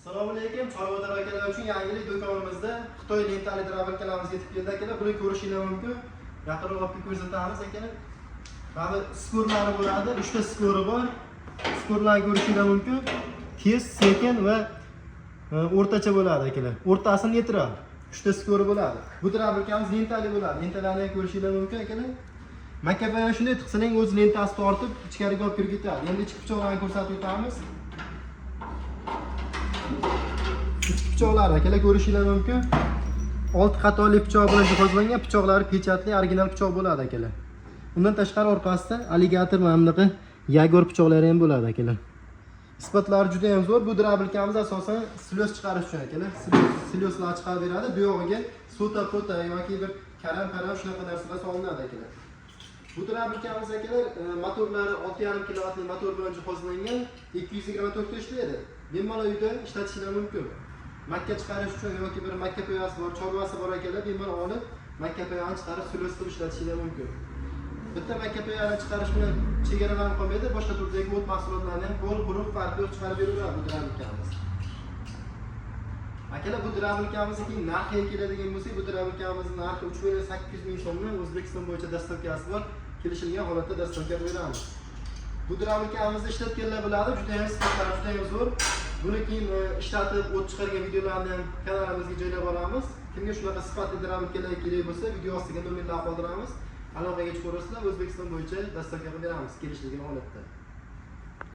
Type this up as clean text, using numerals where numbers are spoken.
Assalomu alaykum. Chorvador akalar uchun yangilik do'konimizda Xitoy lentali drabilkalarimiz yetib keldi akalar. Buni ko'rishingiz mumkin. Yaqinroq olib ko'rsatamiz akalar. Mana skorlari bo'ladi. 3 ta skori bor. Skorlarni ko'rishingiz mumkin. Tez, sekin va o'rtacha bo'ladi akalar. O'rtasi neytral. 3 ta skori bo'ladi. Bu drabilkamiz lentali bo'ladi. Lentalarni ko'rishingiz mumkin akalar. Makabayan shunday tiqsining o'z lentasi tortib ichkariga olib kirib ketadi. Endi ichki pichoqlarni ko'rsatib o'tamiz. Pichoqlar akalar ko'rishingiz mumkin. 6 qatorli pichoq bilan jihozlangan, pichoqlari pechatli original pichoq bo'ladi akalar. Undan tashqari orqasida alligator va hamda yagor pichoqlari ham bo'ladi akalar. Isbotlari juda ham zo'r. Bu drabilkamiz asosan silyos chiqarish uchun akalar. Silyoslar chiqarib beradi. Bu yog'iga sota pota yoki bir karam shunaqa narsalar solinadi akalar. Bu drabilkamiz akalar motorlari 6,5 kilovatli motor bilan jihozlangan, 224 ta ishlaydi. Bemalol uyda ishlatishingiz mumkin. Makka chiqarish uchun yoki bir makka poyasi bor, chorvasi bor akalar, bemalol olib makka poyani chiqarib sulyosda ishlatishingiz mumkin. Bitta makka poyani chiqarish bilan chegaralanib qolmaydi, boshqa turdagi o't mahsulotlarni ham qo'l quruq farqli chiqarib beraveradi bu drabilkamiz. Akalar bu drabilkamizning narxiga keladigan bo'lsak, bu drabilkamizning narxi 3,8 ming so'mdan O'zbekiston bo'yicha dastavkasi bor. Kelishilgan holatda dastavka beramiz. Bu drabilkamizni ishlatganlar biladi, juda ham sifatlari juda ham zo'r. Buni keyin ishlatib o't chiqargan videolarni ham kanalimizga joylab olamiz. Kimga shunaqa sifatli drabilkalar kerak bo'lsa, video ostiga nomerlar qoldiramiz. Aloqaga chiqaverasizlar, O'zbekiston bo'yicha dastavka beramiz kelishilgan holatda.